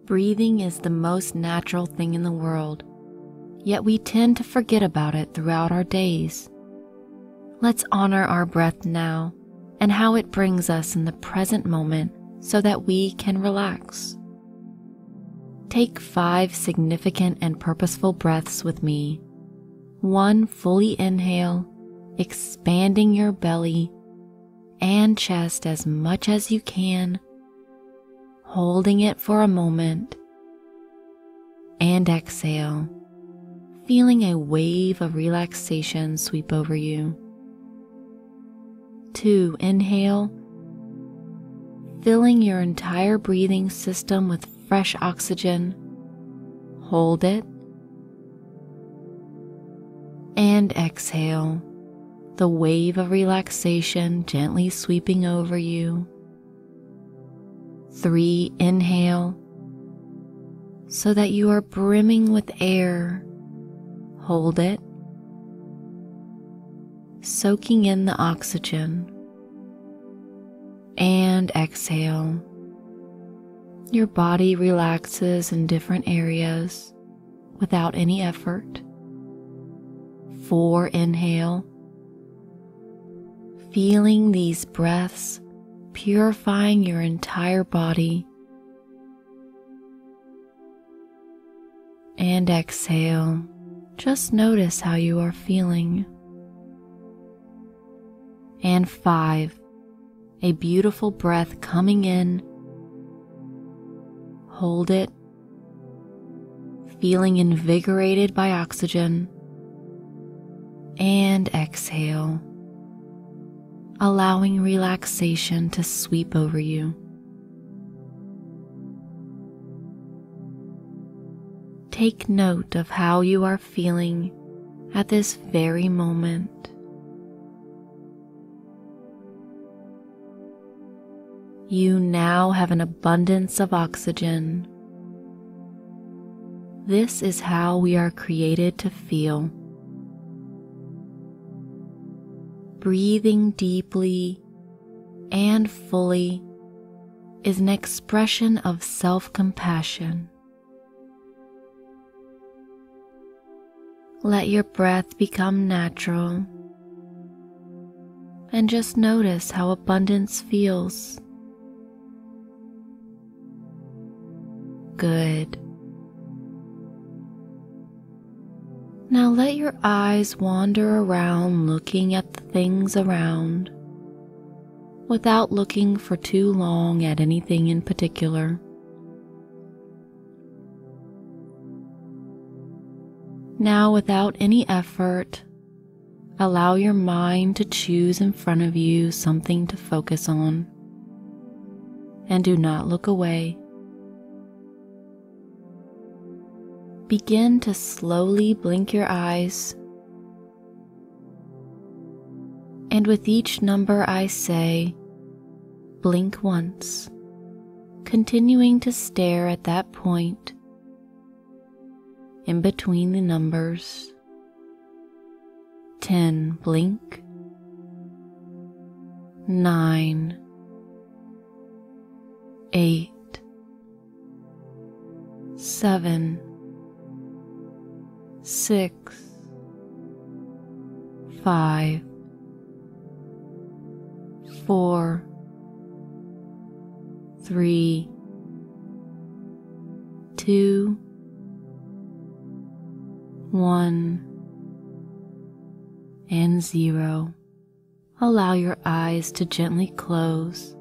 Breathing is the most natural thing in the world, yet we tend to forget about it throughout our days. Let's honor our breath now and how it brings us in the present moment so that we can relax. Take 5 significant and purposeful breaths with me. 1 fully inhale, expanding your belly and chest as much as you can, holding it for a moment, and exhale, feeling a wave of relaxation sweep over you. 2, inhale, filling your entire breathing system with fresh oxygen. Hold it, and exhale, the wave of relaxation gently sweeping over you. 3, inhale, so that you are brimming with air. Hold it, soaking in the oxygen, and exhale. Your body relaxes in different areas without any effort. 4, inhale, feeling these breaths purifying your entire body. And exhale, just notice how you are feeling. And 5, a beautiful breath coming in. Hold it, feeling invigorated by oxygen, and exhale, allowing relaxation to sweep over you. Take note of how you are feeling at this very moment. You now have an abundance of oxygen. This is how we are created to feel. Breathing deeply and fully is an expression of self-compassion. Let your breath become natural and just notice how abundance feels. Good. Now let your eyes wander around looking at the things around without looking for too long at anything in particular. Now, without any effort, allow your mind to choose in front of you something to focus on, and do not look away. Begin to slowly blink your eyes, and with each number I say, blink once, continuing to stare at that point in between the numbers. 10, blink. 9, 8, 7, 6, 5, 4, 3, 2, 1, and 0. Allow your eyes to gently close,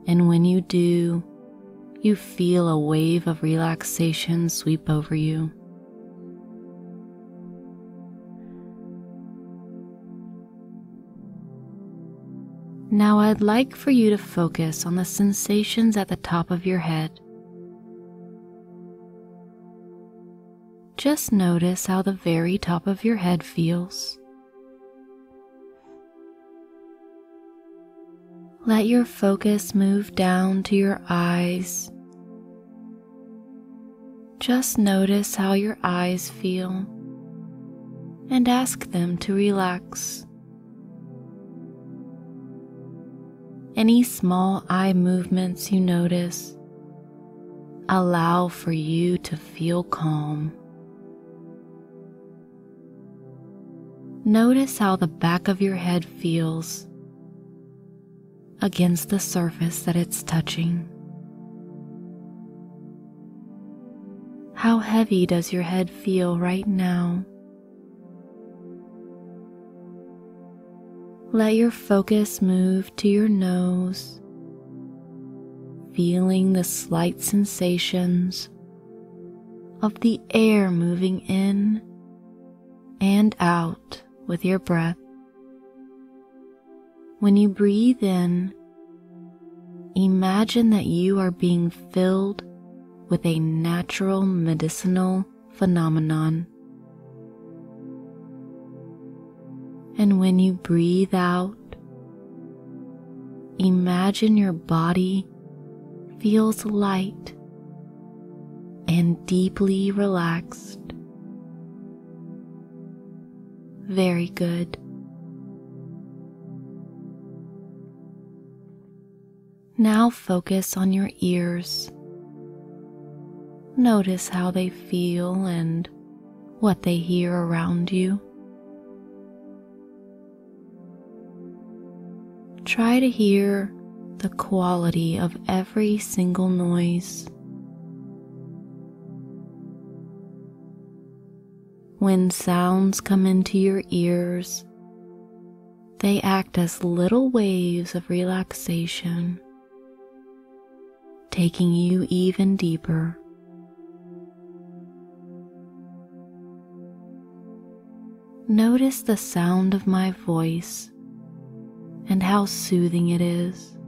and when you do, you feel a wave of relaxation sweep over you. Now I'd like for you to focus on the sensations at the top of your head. Just notice how the very top of your head feels. Let your focus move down to your eyes. Just notice how your eyes feel and ask them to relax. Any small eye movements you notice, allow for you to feel calm. Notice how the back of your head feels against the surface that it's touching. How heavy does your head feel right now? Let your focus move to your nose, feeling the slight sensations of the air moving in and out with your breath. When you breathe in, imagine that you are being filled with a natural medicinal phenomenon. And when you breathe out, imagine your body feels light and deeply relaxed. Very good. Now focus on your ears. Notice how they feel and what they hear around you. Try to hear the quality of every single noise. When sounds come into your ears, they act as little waves of relaxation, taking you even deeper. Notice the sound of my voice and how soothing it is.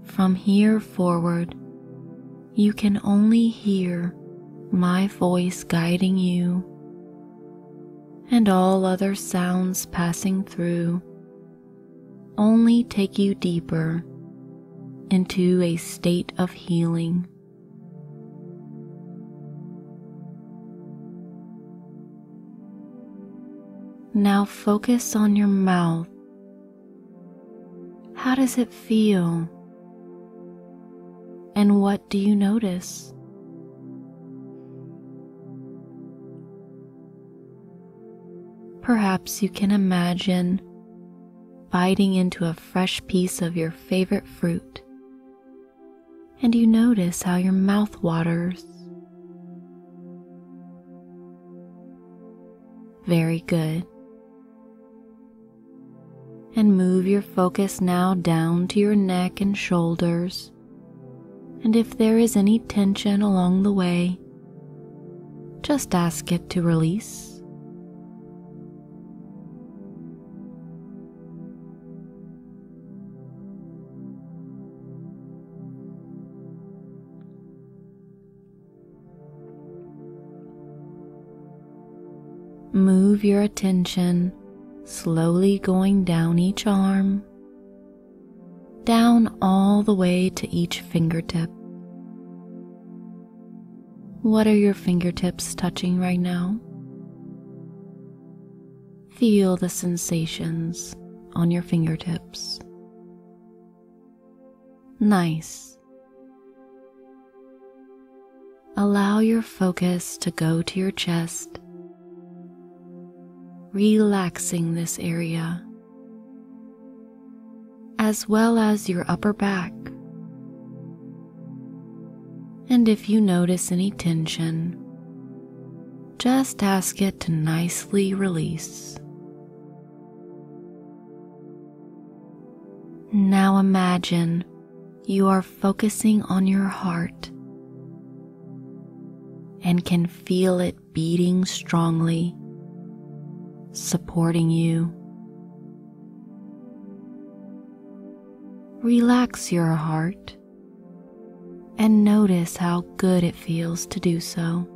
From here forward, you can only hear my voice guiding you, and all other sounds passing through only take you deeper into a state of healing. Now focus on your mouth. How does it feel? And what do you notice? Perhaps you can imagine biting into a fresh piece of your favorite fruit, and you notice how your mouth waters. Very good. And move your focus now down to your neck and shoulders, and if there is any tension along the way, just ask it to release. Move your attention slowly going down each arm, down all the way to each fingertip. What are your fingertips touching right now? Feel the sensations on your fingertips. Nice. Allow your focus to go to your chest, relaxing this area, as well as your upper back. And if you notice any tension, just ask it to nicely release. Now imagine you are focusing on your heart and can feel it beating strongly, supporting you. Relax your heart and notice how good it feels to do so.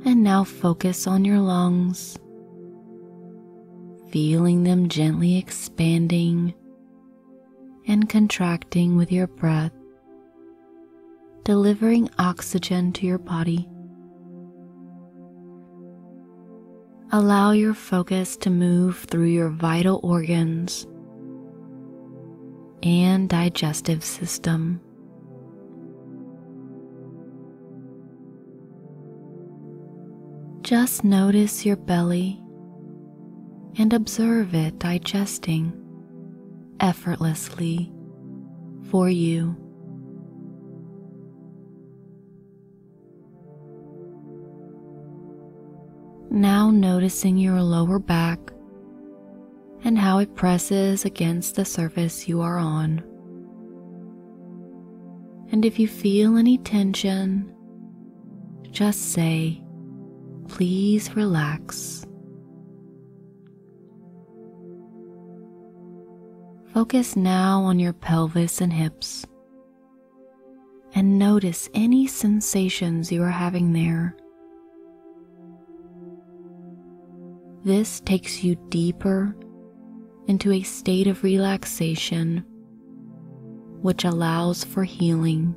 And now focus on your lungs, feeling them gently expanding and contracting with your breath, delivering oxygen to your body. Allow your focus to move through your vital organs, and digestive system. Just notice your belly and observe it digesting effortlessly for you. Now noticing your lower back and how it presses against the surface you are on. And if you feel any tension, just say, "Please relax." Focus now on your pelvis and hips and notice any sensations you are having there. This takes you deeper into a state of relaxation, which allows for healing.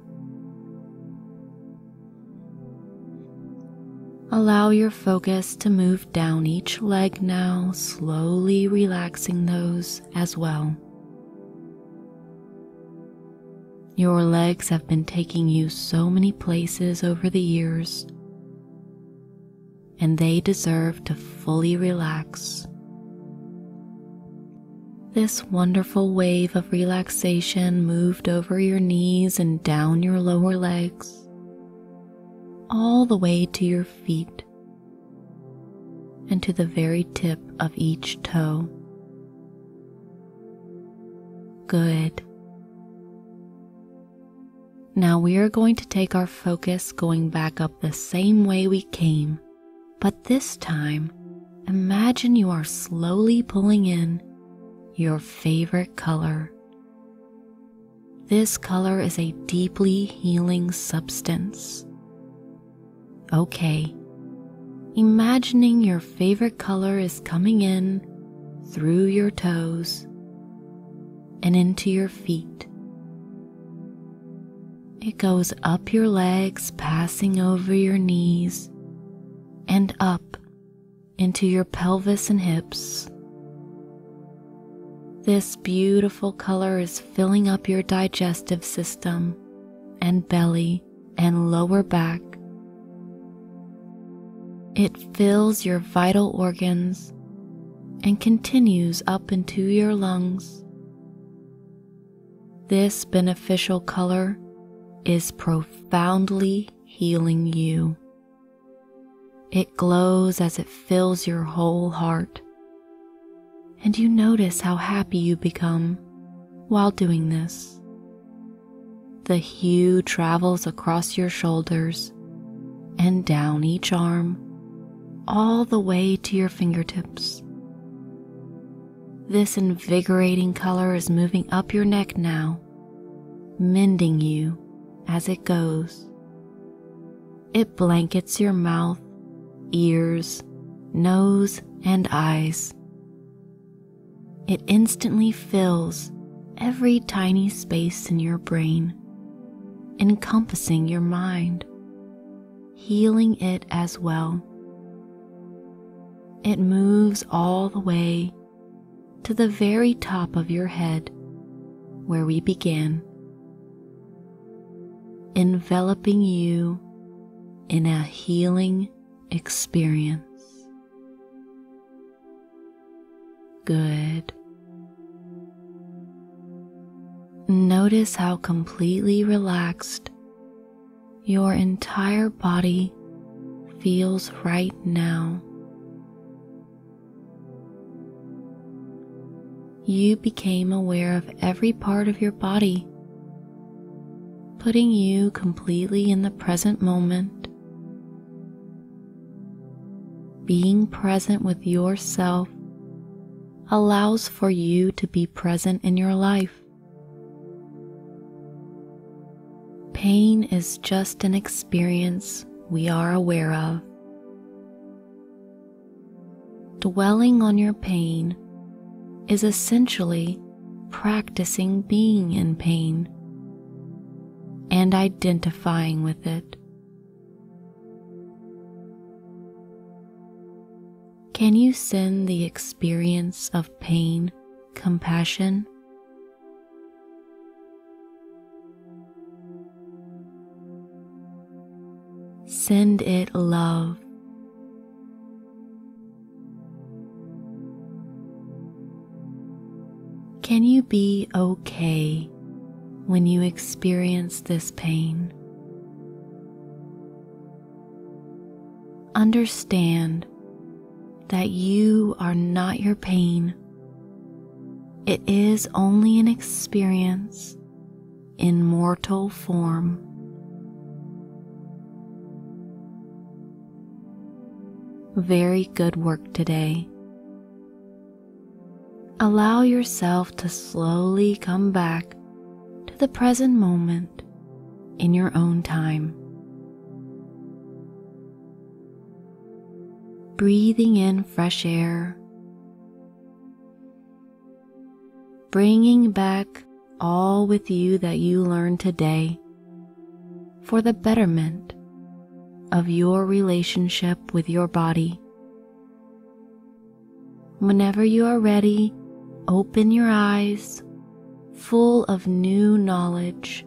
Allow your focus to move down each leg now, slowly relaxing those as well. Your legs have been taking you so many places over the years, and they deserve to fully relax. This wonderful wave of relaxation moved over your knees and down your lower legs, all the way to your feet and to the very tip of each toe. Good. Now we are going to take our focus going back up the same way we came, but this time, imagine you are slowly pulling in your favorite color. This color is a deeply healing substance. Okay, imagining your favorite color is coming in through your toes and into your feet. It goes up your legs, passing over your knees, and up into your pelvis and hips. This beautiful color is filling up your digestive system and belly and lower back. It fills your vital organs and continues up into your lungs. This beneficial color is profoundly healing you. It glows as it fills your whole heart, and you notice how happy you become while doing this. The hue travels across your shoulders and down each arm, all the way to your fingertips. This invigorating color is moving up your neck now, mending you as it goes. It blankets your mouth, ears, nose, and eyes. It instantly fills every tiny space in your brain, encompassing your mind, healing it as well. It moves all the way to the very top of your head where we began, enveloping you in a healing experience. Good. Notice how completely relaxed your entire body feels right now. You became aware of every part of your body, putting you completely in the present moment. Being present with yourself allows for you to be present in your life. Pain is just an experience we are aware of. Dwelling on your pain is essentially practicing being in pain and identifying with it. Can you send the experience of pain compassion? send it love. Can you be okay when you experience this pain? Understand that you are not your pain. It is only an experience in mortal form. Very good work today. Allow yourself to slowly come back to the present moment in your own time. Breathing in fresh air, bringing back all with you that you learned today for the betterment of your relationship with your body. Whenever you are ready, open your eyes, full of new knowledge